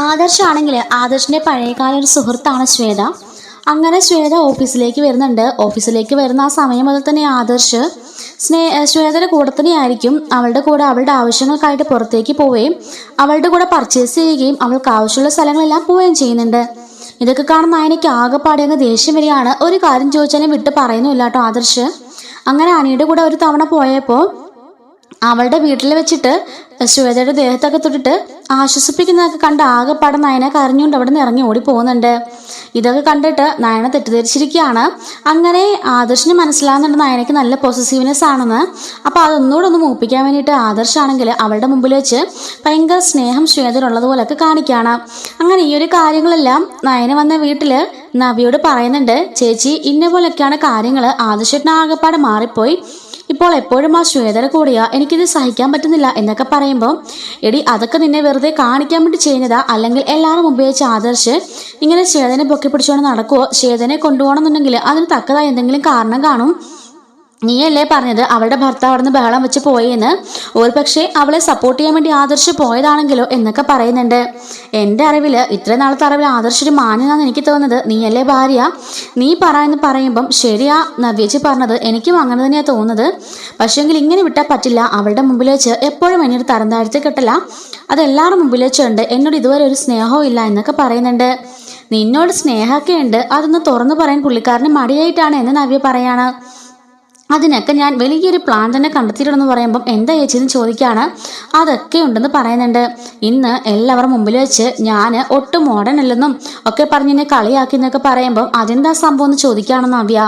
ആദർശാണെങ്കിൽ ആദർശിന്റെ പഴയകാല ഒരു സുഹൃത്താണ് ശ്വേത. അങ്ങനെ ശ്വേത ഓഫീസിലേക്ക് വരുന്നുണ്ട്. ഓഫീസിലേക്ക് വരുന്ന ആ സമയം മുതൽ തന്നെ ആദർശ് ശ്വേതയുടെ കൂടെ തന്നെയായിരിക്കും. അവളുടെ കൂടെ അവളുടെ ആവശ്യങ്ങൾക്കായിട്ട് പുറത്തേക്ക് പോവുകയും അവളുടെ കൂടെ പർച്ചേസ് ചെയ്യുകയും അവൾക്ക് ആവശ്യമുള്ള സ്ഥലങ്ങളെല്ലാം പോവുകയും ചെയ്യുന്നുണ്ട്. ഇതൊക്കെ കാണുന്ന നയനയ്ക്ക് ആകെപ്പാടെ അങ്ങ് ദേഷ്യം വരികയാണ്. ഒരു കാര്യം ചോദിച്ചാലും വിട്ട് പറയുന്നില്ല കേട്ടോ ആദർശ്. അങ്ങനെ അനിയുടെ കൂടെ ഒരു തവണ പോയപ്പോൾ അവളുടെ വീട്ടിൽ വെച്ചിട്ട് ശ്വേതയുടെ ദേഹത്തൊക്കെ തൊട്ടിട്ട് ആശ്വസിപ്പിക്കുന്നതൊക്കെ കണ്ട് ആകെപ്പാടെ നയന കരഞ്ഞുകൊണ്ട് അവിടെ നിന്ന് ഇറങ്ങി ഓടി പോകുന്നുണ്ട്. ഇതൊക്കെ കണ്ടിട്ട് നയന തെറ്റിദ്ധരിച്ചിരിക്കുകയാണ്. അങ്ങനെ ആദർശിന് മനസ്സിലാകുന്നുണ്ട് നയനയ്ക്ക് നല്ല പോസസീവ്നെസ് ആണെന്ന്. അപ്പോൾ അതൊന്നുകൂടെ ഒന്ന് മൂപ്പിക്കാൻ വേണ്ടിയിട്ട് ആദർശാണെങ്കിൽ അവളുടെ മുമ്പിൽ വെച്ച് ഭയങ്കര സ്നേഹം ശ്വേതയുള്ളതുപോലൊക്കെ കാണിക്കുകയാണ്. അങ്ങനെ ഈ ഒരു കാര്യങ്ങളെല്ലാം നയന വന്ന വീട്ടിൽ നവിയോട് പറയുന്നുണ്ട്. ചേച്ചി ഇന്ന പോലൊക്കെയാണ് കാര്യങ്ങൾ, ആദർശത്തിന് ആകെപ്പാടെ മാറിപ്പോയി, ഇപ്പോൾ എപ്പോഴും ആ ശ്വേതയുടെ കൂടെയാ, എനിക്കിത് സഹിക്കാൻ പറ്റുന്നില്ല എന്നൊക്കെ പറയുമ്പോൾ, എടി അതൊക്കെ നിന്നെ വെറുതെ കാണിക്കാൻ വേണ്ടി ചെയ്യുന്നതാ, അല്ലെങ്കിൽ എല്ലാവരും മുമ്പ് വെച്ച് ആദർശ് ഇങ്ങനെ ശ്വേതനെ പൊക്കി പിടിച്ചുകൊണ്ട് നടക്കുവോ? ശ്വേതനെ കൊണ്ടുപോകണമെന്നുണ്ടെങ്കിൽ അതിന് തക്കതായ എന്തെങ്കിലും കാരണം കാണും. നീയല്ലേ പറഞ്ഞത് അവളുടെ ഭർത്താവ് അവിടെ നിന്ന് ബഹളം വെച്ച് പോയെന്ന്? ഒരു പക്ഷേ അവളെ സപ്പോർട്ട് ചെയ്യാൻ വേണ്ടി ആദർശ് പോയതാണെങ്കിലോ എന്നൊക്കെ പറയുന്നുണ്ട്. എൻ്റെ അറിവിൽ, ഇത്രയും നാളത്തെ അറിവിൽ ആദർശ് ഒരു മാന്യനാണെന്ന് എനിക്ക് തോന്നുന്നത്. നീയല്ലേ ഭാര്യ, നീ പറയുന്ന പറയുമ്പം ശരിയാ നവ്യേച്ചി പറഞ്ഞത്, എനിക്കും അങ്ങനെ തന്നെയാണ് തോന്നുന്നത്. പക്ഷേങ്കിൽ ഇങ്ങനെ വിട്ടാൽ പറ്റില്ല. അവളുടെ മുമ്പിൽ വെച്ച് എപ്പോഴും എന്നൊരു തരം താഴ്ത്തി കെട്ടില്ല, അതെല്ലാവരും മുമ്പിൽ വെച്ചുണ്ട്. എന്നോട് ഇതുവരെ ഒരു സ്നേഹവും ഇല്ല എന്നൊക്കെ പറയുന്നുണ്ട്. നിന്നോട് സ്നേഹമൊക്കെ ഉണ്ട്, അതൊന്ന് തുറന്നു പറയാൻ പുള്ളിക്കാരന് മടിയായിട്ടാണ് എന്ന് നവ്യ പറയാണ്. അതിനൊക്കെ ഞാൻ വലിയൊരു പ്ലാൻ തന്നെ കണ്ടെത്തിയിട്ടുണ്ടെന്ന് പറയുമ്പം എന്താ ചേച്ചിന്ന് ചോദിക്കുകയാണ്. അതൊക്കെ ഉണ്ടെന്ന് പറയുന്നുണ്ട്. ഇന്ന് എല്ലാവരും മുമ്പിൽ വെച്ച് ഞാൻ ഒട്ടും മോഡേൺ അല്ലെന്നും ഒക്കെ പറഞ്ഞ് എന്നെ കളിയാക്കി എന്നൊക്കെ പറയുമ്പം അതെന്താ സംഭവം എന്ന് ചോദിക്കുകയാണെന്ന് നവ്യ.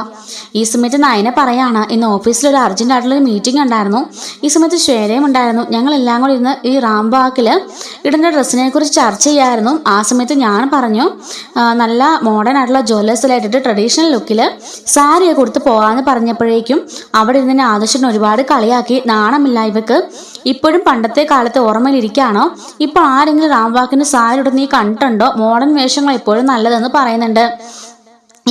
ഈ സമയത്ത് നയന പറയാണ്, ഇന്ന് ഓഫീസിൽ ഒരു അർജന്റ് ആയിട്ടുള്ളൊരു മീറ്റിംഗ് ഉണ്ടായിരുന്നു. ഈ സമയത്ത് ശ്വേതയും ഉണ്ടായിരുന്നു. ഞങ്ങളെല്ലാം കൂടി ഇന്ന് ഈ റാംബാക്കിൽ ഇടുന്ന ഡ്രസ്സിനെ കുറിച്ച് ചർച്ച ചെയ്യായിരുന്നു. ആ സമയത്ത് ഞാൻ പറഞ്ഞു, നല്ല മോഡേൺ ആയിട്ടുള്ള ജ്വല്ലേഴ്സിലായിട്ടിട്ട് ട്രഡീഷണൽ ലുക്കിൽ സാരിയൊക്കെ കൊടുത്ത് പോകാമെന്ന് പറഞ്ഞപ്പോഴേക്കും അവിടെ ഇരുന്ന് ആദർശന് ഒരുപാട് കളിയാക്കി. നാണമില്ല ഇവക്ക്, ഇപ്പോഴും പണ്ടത്തെ കാലത്തെ ഓർമ്മയിലിരിക്കുകയാണോ? ഇപ്പൊ ആരെങ്കിലും റാംവാക്കിന് സാരി ഇടുന്ന നീ കണ്ടിട്ടുണ്ടോ? മോഡേൺ വേഷങ്ങൾ എപ്പോഴും നല്ലതെന്ന് പറയുന്നുണ്ട്.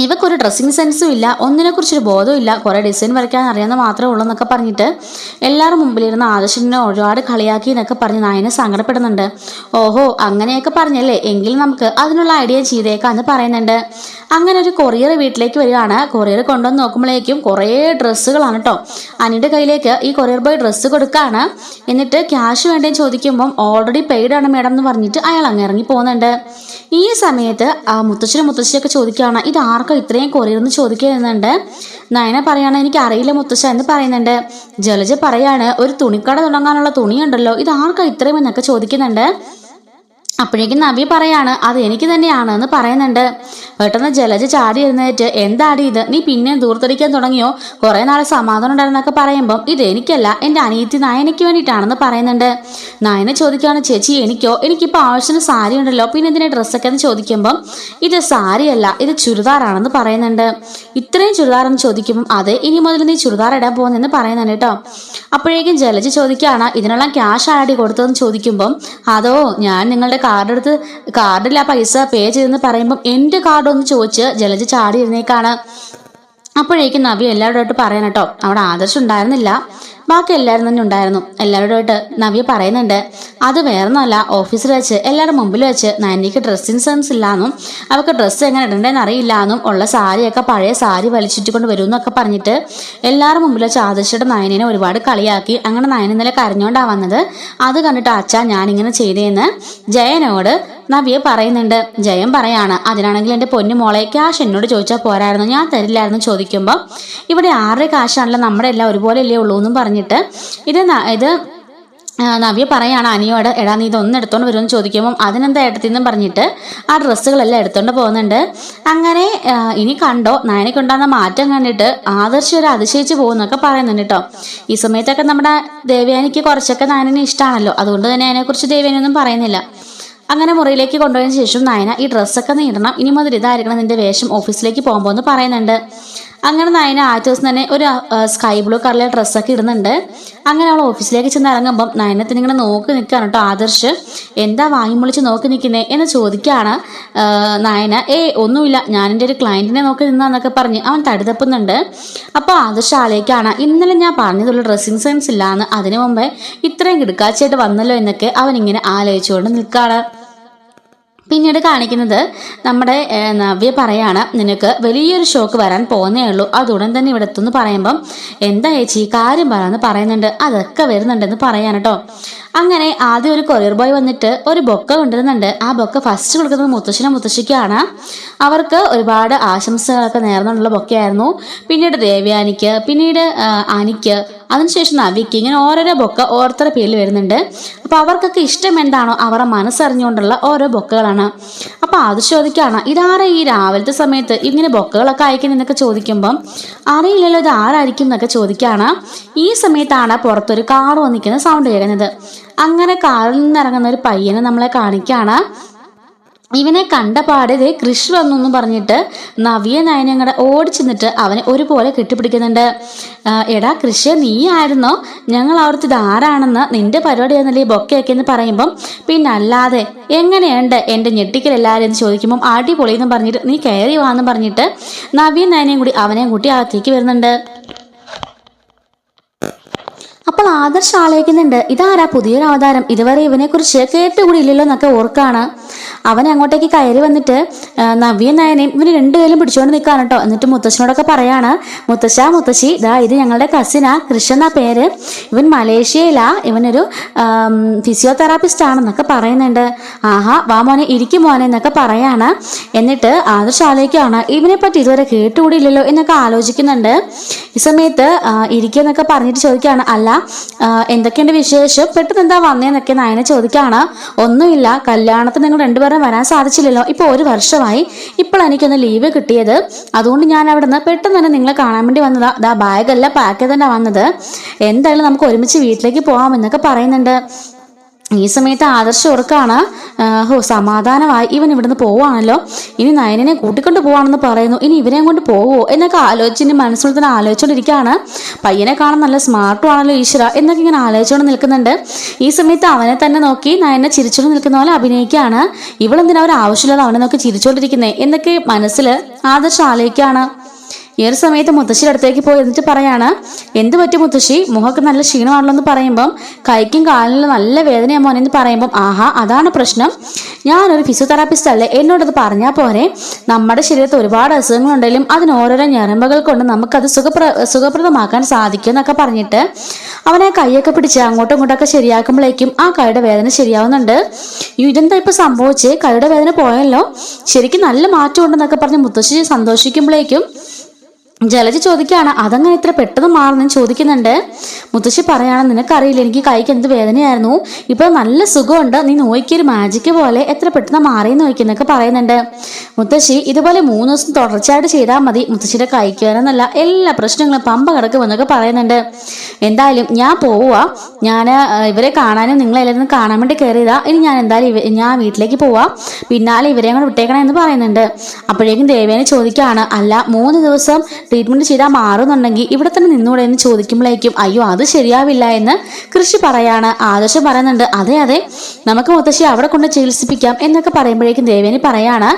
ഇവക്കൊരു ഡ്രസ്സിങ് സെൻസും ഇല്ല, ഒന്നിനെ കുറിച്ചൊരു ബോധവും ഇല്ല, കുറെ ഡിസൈൻ വരയ്ക്കാൻ അറിയാമെന്ന് മാത്രമേ ഉള്ളൂ എന്നൊക്കെ പറഞ്ഞിട്ട് എല്ലാവരും മുമ്പിലിരുന്ന് ആദർശിനെ ഒരുപാട് കളിയാക്കി എന്നൊക്കെ പറഞ്ഞ് നയന സങ്കടപ്പെടുന്നുണ്ട്. ഓഹോ അങ്ങനെയൊക്കെ പറഞ്ഞല്ലേ, എങ്കിലും നമുക്ക് അതിനുള്ള ഐഡിയ ചെയ്തേക്കാന്ന് പറയുന്നുണ്ട്. അങ്ങനെ ഒരു കൊറിയർ വീട്ടിലേക്ക് വരികയാണ്. കൊറിയർ കൊണ്ടുവന്ന് നോക്കുമ്പോഴേക്കും കുറേ ഡ്രസ്സുകളാണ് കേട്ടോ. അനിയുടെ കയ്യിലേക്ക് ഈ കൊറിയർ ബോയ് ഡ്രസ്സ് കൊടുക്കുകയാണ്. എന്നിട്ട് ക്യാഷ് വേണ്ടേന്ന് ചോദിക്കുമ്പം ഓൾറെഡി പെയ്ഡ് ആണ് മാഡം എന്ന് പറഞ്ഞിട്ട് അയാൾ അങ്ങ് ഇറങ്ങി പോകുന്നുണ്ട്. ഈ സമയത്ത് ആ മുത്തശ്ശിയൊക്കെ ചോദിക്കുകയാണ്, ഇത് ആർക്കോ ഇത്രയും കൊറിയർ എന്ന് ചോദിക്കുന്നുണ്ട്. നയന പറയാണ്, എനിക്ക് അറിയില്ല മുത്തശ്ശ എന്ന് പറയുന്നുണ്ട്. ജലജ പറയാണ്, ഒരു തുണിക്കട തുടങ്ങാനുള്ള തുണിയുണ്ടല്ലോ, ഇത് ആർക്കോ ഇത്രയും എന്നൊക്കെ ചോദിക്കുന്നുണ്ട്. അപ്പോഴേക്കും നവി പറയാണ്, അത് എനിക്ക് തന്നെയാണ് എന്ന് പറയുന്നുണ്ട്. പെട്ടെന്ന് ജലജ ചാടി എഴുന്നേറ്റ്, എന്താടി ഇത്, നീ പിന്നെ ദൂർത്തടിക്കാൻ തുടങ്ങിയോ? കുറെ നാളെ സമാധാനം ഉണ്ടായിരുന്നൊക്കെ പറയുമ്പം ഇത് എനിക്കല്ല, എൻ്റെ അനിയത്തി നയനയ്ക്ക് വേണ്ടിയിട്ടാണെന്ന് പറയുന്നുണ്ട്. നയന ചോദിക്കുകയാണ്, ചേച്ചി എനിക്കോ? എനിക്കിപ്പോൾ ആവശ്യത്തിന് സാരി ഉണ്ടല്ലോ, പിന്നെ ഇതിൻ്റെ ഡ്രസ്സൊക്കെ എന്ന് ചോദിക്കുമ്പം ഇത് സാരിയല്ല, ഇത് ചുരിദാറാണെന്ന് പറയുന്നുണ്ട്. ഇത്രയും ചുരിദാറെന്ന് ചോദിക്കുമ്പം അതെ, ഇനി മുതൽ നീ ചുരിദാർ ഇടാൻ പോകുന്നെന്ന് പറയുന്നുണ്ട് കേട്ടോ. അപ്പോഴേക്കും ജലജ ചോദിക്കുകയാണ്, ഇതിനുള്ള ക്യാഷ് ആടി കൊടുത്തതെന്ന് ചോദിക്കുമ്പം അതോ ഞാൻ നിങ്ങളുടെ കാർഡിൽ ആ പൈസ പേ ചെയ്തെന്ന് പറയുമ്പം എൻ്റെ കാർഡ് ഒന്ന് ചോദിച്ച് ജലജ ചാടി ഇരുന്നേക്കാണ്. അപ്പോഴേക്കും നവ്യ എല്ലാവരോടായിട്ട് പറയാൻ കേട്ടോ, അവിടെ ആദർശം ഉണ്ടായിരുന്നില്ല, ബാക്കി എല്ലാവരും തന്നെ ഉണ്ടായിരുന്നു. എല്ലാവരോടായിട്ട് നവ്യ പറയുന്നുണ്ട്, അത് വേറൊന്നുമല്ല, ഓഫീസിൽ വെച്ച് എല്ലാവരുടെ മുമ്പിൽ വെച്ച് നയനിക്ക് ഡ്രസ്സിങ് സെൻസ് ഇല്ലാന്നും അവർക്ക് ഡ്രസ്സ് എങ്ങനെ ഇടേണ്ടതെന്ന് അറിയില്ലാന്നും ഉള്ള സാരിയൊക്കെ പഴയ സാരി വലിച്ചിട്ടുകൊണ്ട് വരും എന്നൊക്കെ പറഞ്ഞിട്ട് എല്ലാവരും മുമ്പിൽ വെച്ച് ആദർശയുടെ നയനെ ഒരുപാട് കളിയാക്കി. അങ്ങനെ നയൻ ഇന്നലെ കരഞ്ഞോണ്ടാ വന്നത്. അത് കണ്ടിട്ട് അച്ഛാ ഞാനിങ്ങനെ ചെയ്തേന്ന് ജയനോട് നവ്യ പറയുന്നുണ്ട്. ജയൻ പറയാണ്, അതിനാണെങ്കിൽ എൻ്റെ പൊന്നു മോളെ ക്യാഷ് എന്നോട് ചോദിച്ചാൽ പോരായിരുന്നു, ഞാൻ തരില്ലായിരുന്നു ചോദിക്കുമ്പോൾ ഇവിടെ ആരുടെ കാശാണല്ലോ, നമ്മുടെ എല്ലാം ഒരുപോലെയല്ലേ ഉള്ളൂ എന്നും പറഞ്ഞിട്ട് ഇത് നവ്യ പറയാണ് അനിയോട്, എടാ നീ ഇതൊന്നും എടുത്തോണ്ട് വരുമെന്ന് ചോദിക്കുമ്പം അതിനെന്താ ഏട്ടത്തിന്നും പറഞ്ഞിട്ട് ആ ഡ്രസ്സുകളെല്ലാം എടുത്തോണ്ട് പോകുന്നുണ്ട്. അങ്ങനെ ഇനി കണ്ടോ നയനയ്ക്കുണ്ടാകുന്ന മാറ്റം കണ്ടിട്ട് ആദർശ് ഒരു അതിശയിച്ച് പോകുന്നൊക്കെ പറയുന്നുണ്ട് കേട്ടോ. ഈ സമയത്തൊക്കെ നമ്മുടെ ദേവയാനിക്ക് കുറച്ചൊക്കെ നയനെ ഇഷ്ടമാണല്ലോ, അതുകൊണ്ട് തന്നെ അതിനെക്കുറിച്ച് ദേവയാനൊന്നും പറയുന്നില്ല. അങ്ങനെ മുറിയിലേക്ക് കൊണ്ടുപോയതിനു ശേഷം നയന ഈ ഡ്രസ്സൊക്കെ നീ ഇടണം, ഇനി മുതൽ ഇതായിരിക്കണം നിന്റെ വേഷം ഓഫീസിലേക്ക് പോകുമ്പോൾ എന്ന് പറയുന്നുണ്ട്. അങ്ങനെ നയന ആദ്യ ദിവസം തന്നെ ഒരു സ്കൈ ബ്ലൂ കളറിലെ ഡ്രസ്സൊക്കെ ഇടുന്നുണ്ട്. അങ്ങനെ അവൾ ഓഫീസിലേക്ക് ചെന്ന് ഇറങ്ങുമ്പം നയനത്തിന് ഇങ്ങനെ നോക്കി നിൽക്കുകയാണ് കേട്ടോ ആദർശ്. എന്താ വായും പൊളിച്ച് നോക്കി നിൽക്കുന്നേ എന്ന് ചോദിക്കുകയാണ്. നയന ഒന്നുമില്ല, ഞാൻ എൻ്റെ ഒരു ക്ലയൻറ്റിനെ നോക്കി നിന്നാന്നൊക്കെ പറഞ്ഞ് അവൻ തടിതപ്പുന്നുണ്ട്. അപ്പോൾ ആദർശ് ആളേക്കാണ്, ഇന്നലെ ഞാൻ പറഞ്ഞതുള്ള ഡ്രസ്സിങ് സെൻസ് ഇല്ലാന്ന്, അതിനു മുമ്പേ ഇത്രയും കിടക്കാച്ചയായിട്ട് വന്നല്ലോ എന്നൊക്കെ അവൻ ഇങ്ങനെ ആലോചിച്ചുകൊണ്ട് നിൽക്കുകയാണ്. പിന്നീട് കാണിക്കുന്നത് നമ്മുടെ നവ്യ പറയാണ്, നിനക്ക് വലിയൊരു ഷോക്ക് വരാൻ പോകുന്നേ ഉള്ളൂ, അതുടൻ തന്നെ ഇവിടെ എത്തുമെന്ന് പറയുമ്പം എന്താ ചേച്ചി കാര്യം പറയാന്ന് പറയുന്നുണ്ട്, അതൊക്കെ വരുന്നുണ്ടെന്ന് പറയാൻ കേട്ടോ. അങ്ങനെ ആദ്യം ഒരു കൊറിയർ ബോയ് വന്നിട്ട് ഒരു ബൊക്ക കൊണ്ടുവരുന്നുണ്ട്. ആ ബൊക്ക ഫസ്റ്റ് കൊടുക്കുന്നത് മുത്തശ്ശനും മുത്തശ്ശിക്കാണ്. അവർക്ക് ഒരുപാട് ആശംസകളൊക്കെ നേർന്നുകൊണ്ടുള്ള ബൊക്കയായിരുന്നു. പിന്നീട് ദേവയാനിക്ക്, പിന്നീട് അനിക്ക്, അതിനുശേഷം നവിക്ക്, ഇങ്ങനെ ഓരോരോ ബൊക്ക ഓരോരുത്തരുടെ പേരിൽ വരുന്നുണ്ട്. അപ്പൊ അവർക്കൊക്കെ ഇഷ്ടം എന്താണോ അവരുടെ മനസ്സറിഞ്ഞുകൊണ്ടുള്ള ഓരോ ബൊക്കകളാണ്. അപ്പൊ അത് ചോദിക്കാണ്, ഇതാരാ ഈ രാവിലത്തെ സമയത്ത് ഇങ്ങനെ ബൊക്കകളൊക്കെ അയക്കുന്നതൊക്കെ ചോദിക്കുമ്പം അറിയില്ലല്ലോ ഇത് ആരായിരിക്കും എന്നൊക്കെ ചോദിക്കാണ്. ഈ സമയത്താണ് പുറത്തൊരു കാർ വന്നിരിക്കുന്ന സൗണ്ട് കേൾക്കുന്നത്. അങ്ങനെ കാറിൽ നിന്നിറങ്ങുന്ന ഒരു പയ്യനെ നമ്മളെ കാണിക്കാണ്. ഇവനെ കണ്ട പാടെ കൃഷി വന്നു എന്ന് പറഞ്ഞിട്ട് നവ്യ നയനങ്ങടെ ഓടിച്ചെന്നിട്ട് അവനെ ഒരുപോലെ കെട്ടിപ്പിടിക്കുന്നുണ്ട്. എടാ കൃഷി നീ ആയിരുന്നോ, ഞങ്ങൾ അവിടുത്തെ ഇതാരാണെന്ന് നിന്റെ പരിപാടിയാണെന്നല്ലേ ഈ ബൊക്കയൊക്കെ എന്ന് പറയുമ്പം പിന്നല്ലാതെ എങ്ങനെയുണ്ട് എൻ്റെ ഞെട്ടിക്കൽ എല്ലാവരും എന്ന് ചോദിക്കുമ്പം അടിപൊളിയെന്ന് പറഞ്ഞിട്ട് നീ കയറി വാന്ന് പറഞ്ഞിട്ട് നവ്യ നയനയും കൂടി അവനെയും കൂട്ടി അകത്തേക്ക് വരുന്നുണ്ട്. അപ്പോൾ ആദർശ് ആലോചിക്കുന്നുണ്ട്, ഇതാരാ പുതിയൊരു അവതാരം, ഇതുവരെ ഇവനെ കുറിച്ച് കേട്ടുകൂടിയില്ലല്ലോ എന്നൊക്കെ ഓർക്കാണ്. അവൻ അങ്ങോട്ടേക്ക് കയറി വന്നിട്ട് നവ്യ നയനയും ഇവന് രണ്ടുപേരും പിടിച്ചുകൊണ്ട് നിൽക്കാണ് കേട്ടോ. എന്നിട്ട് മുത്തശ്ശനോടൊക്കെ പറയാണ്, മുത്തശ്ശി ദാ ഇത് ഞങ്ങളുടെ കസിനാ, കൃഷ്ണ എന്നാ പേര്, ഇവൻ മലേഷ്യയിലാ, ഇവനൊരു ഫിസിയോതെറാപ്പിസ്റ്റ് ആണെന്നൊക്കെ പറയുന്നുണ്ട്. ആഹാ വാ മോനെ ഇരിക്കും മോനെ എന്നൊക്കെ പറയാണ്. എന്നിട്ട് ആദർശ് ആലോചിക്കുകയാണ്, ഇവനെ പറ്റി ഇതുവരെ കേട്ടുകൂടിയില്ലല്ലോ എന്നൊക്കെ ആലോചിക്കുന്നുണ്ട്. ഈ സമയത്ത് ഇരിക്കുന്നൊക്കെ പറഞ്ഞിട്ട് ചോദിക്കുകയാണ്, അല്ല എന്തൊക്കെയുണ്ട് വിശേഷം, പെട്ടെന്ന് എന്താ വന്നേന്നൊക്കെ നയനെ ചോദിക്കുകയാണ്. ഒന്നുമില്ല, കല്യാണത്തിന് നിങ്ങൾ രണ്ടുപേരും വരാൻ സാധിച്ചില്ലല്ലോ, ഇപ്പൊ 1 വർഷമായി, ഇപ്പോൾ എനിക്കൊന്ന് ലീവ് കിട്ടിയത്, അതുകൊണ്ട് ഞാൻ അവിടെ നിന്ന് പെട്ടെന്ന് തന്നെ നിങ്ങളെ കാണാൻ വേണ്ടി വന്നതാ, ദാ ബാഗെല്ലാം പാക്ക് ചെയ്ത് തന്നെ വന്നത്, എന്തായാലും നമുക്ക് ഒരുമിച്ച് വീട്ടിലേക്ക് പോകാം എന്നൊക്കെ പറയുന്നുണ്ട്. ഈ സമയത്ത് ആദർശ് ഓർക്കാണ്, സമാധാനമായി ഇവൻ ഇവിടുന്ന് പോവാണല്ലോ, ഇനി നയനെ കൂട്ടിക്കൊണ്ട് പോവാണെന്ന് പറയുന്നു, ഇനി ഇവരെയും കൊണ്ട് പോവോ എന്നൊക്കെ ആലോചിച്ച് മനസ്സിൽ തന്നെ ആലോചിച്ചുകൊണ്ടിരിക്കുകയാണ്. പയ്യനെ കാണാൻ നല്ല സ്മാർട്ടും ആണല്ലോ ഈശ്വര എന്നൊക്കെ ഇങ്ങനെ ആലോചിച്ചുകൊണ്ട് നിൽക്കുന്നുണ്ട്. ഈ സമയത്ത് അവനെ തന്നെ നോക്കി നയനെ ചിരിച്ചുകൊണ്ട് നിൽക്കുന്ന പോലെ അഭിനയിക്കുകയാണ്. ഇവളെന്തിനാ ഒരു ആവശ്യമില്ലാതെ അവനെ നോക്കി ചിരിച്ചുകൊണ്ടിരിക്കുന്നേ എന്നൊക്കെ മനസ്സിൽ ആദർശ് ആലോചിക്കുകയാണ്. ഈ ഒരു സമയത്ത് മുത്തശ്ശിയുടെ അടുത്തേക്ക് പോയി എന്നിട്ട് പറയാണ്, എന്ത് പറ്റി മുത്തശ്ശി, മുഖമൊക്കെ നല്ല ക്ഷീണമാണല്ലോ എന്ന് പറയുമ്പം കൈക്കും കാലിനും നല്ല വേദനയാ മോനെ എന്ന് പറയുമ്പം, ആഹാ അതാണ് പ്രശ്നം, ഞാനൊരു ഫിസിയോതെറാപ്പിസ്റ്റ് അല്ലേ, എന്നോടത് പറഞ്ഞാൽ പോരെ, നമ്മുടെ ശരീരത്തിൽ ഒരുപാട് അസുഖങ്ങളുണ്ടെങ്കിലും അതിന് ഓരോരോ ഞരമ്പുകൾ കൊണ്ട് നമുക്കത് സുഖപ്രദമാക്കാൻ സാധിക്കും എന്നൊക്കെ പറഞ്ഞിട്ട് അവനെ കൈയൊക്കെ പിടിച്ച് അങ്ങോട്ടും ഇങ്ങോട്ടൊക്കെ ശരിയാക്കുമ്പോഴേക്കും ആ കൈയുടെ വേദന ശരിയാവുന്നുണ്ട്. ഇതെന്താ ഇപ്പൊ സംഭവിച്ച്, കൈയുടെ വേദന പോയല്ലോ, ശരിക്കും നല്ല മാറ്റം ഉണ്ടെന്നൊക്കെ പറഞ്ഞ് മുത്തശ്ശി സന്തോഷിക്കുമ്പോഴേക്കും ജലജ ചോദിക്കുകയാണ്, അതങ്ങനെ ഇത്ര പെട്ടെന്ന് മാറുന്നെന്ന് ചോദിക്കുന്നുണ്ട്. മുത്തശ്ശി പറയാണ്, നിനക്കറിയില്ല എനിക്ക് കൈക്ക് എന്ത് വേദനയായിരുന്നു, ഇപ്പൊ നല്ല സുഖമുണ്ട്, നീ നോക്കിയൊരു മാജിക്ക് പോലെ എത്ര പെട്ടെന്ന് മാറിയെന്ന് നോക്കിയെന്നൊക്കെ പറയുന്നുണ്ട്. മുത്തശ്ശി ഇതുപോലെ 3 ദിവസം തുടർച്ചയായിട്ട് ചെയ്താൽ മതി, മുത്തശ്ശിയുടെ കൈക്ക് വേണമെന്നല്ല എല്ലാ പ്രശ്നങ്ങളും പമ്പ കിടക്കുമെന്നൊക്കെ പറയുന്നുണ്ട്. എന്തായാലും ഞാൻ പോവുക, ഞാൻ ഇവരെ കാണാനും നിങ്ങളെല്ലാവരും കാണാൻ വേണ്ടി കയറിയതാ, ഇനി ഞാൻ എന്തായാലും ഞാൻ വീട്ടിലേക്ക് പോവാം, പിന്നാലെ ഇവരെയും കൂടെ വിട്ടേക്കണം എന്ന് പറയുന്നുണ്ട്. അപ്പോഴേക്കും ദേവേനെ ചോദിക്കുകയാണ്, അല്ല 3 ദിവസം ട്രീറ്റ്മെന്റ് ചെയ്താൽ മാറുന്നുണ്ടെങ്കിൽ ഇവിടെ തന്നെ നിന്നൂടെ എന്ന് ചോദിക്കുമ്പോഴേക്കും, അയ്യോ അത് ശരിയാവില്ല എന്ന് കൃഷി പറയാണ്. ആദർശം പറയുന്നുണ്ട്, അതെ നമുക്ക് മുത്തശ്ശി അവിടെ കൊണ്ട് ചികിത്സിപ്പിക്കാം എന്നൊക്കെ പറയുമ്പോഴേക്കും ദേവേനി പറയാണ്,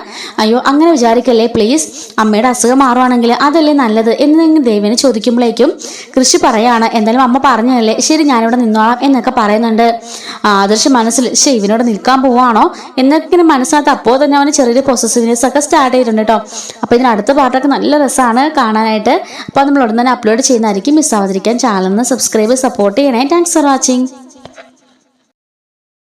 അയ്യോ അങ്ങനെ വിചാരിക്കല്ലേ പ്ലീസ്, അമ്മയുടെ അസുഖം മാറുവാണെങ്കിൽ അതല്ലേ നല്ലത് എന്ന് ദേവേനി ചോദിക്കുമ്പോഴേക്കും കൃഷി പറയാണ്, എന്തായാലും അമ്മ പറഞ്ഞതല്ലേ, ശരി ഞാനിവിടെ നിന്നോളാം എന്നൊക്കെ പറയുന്നുണ്ട്. ആദർശം മനസ്സിൽ ഇവനോട് നിൽക്കാൻ പോവാണോ എന്നൊക്കെ മനസ്സിനകത്ത് അപ്പോൾ തന്നെ അവന് ചെറിയൊരു പൊസസീവ്നെസ് ഒക്കെ സ്റ്റാർട്ട് ചെയ്തിട്ടുണ്ട് കേട്ടോ. അപ്പൊ ഇതിനടുത്ത പാട്ടൊക്കെ നല്ല രസമാണ് കാണാനായിട്ട്. അപ്പോൾ നമ്മൾ ഉടൻ തന്നെ അപ്ലോഡ് ചെയ്യുന്നതായിരിക്കും, മിസ് ആവാതിരിക്കാൻ ചാനലിന് സബ്സ്ക്രൈബ് സപ്പോർട്ട് ചെയ്യണേ. Thanks for watching.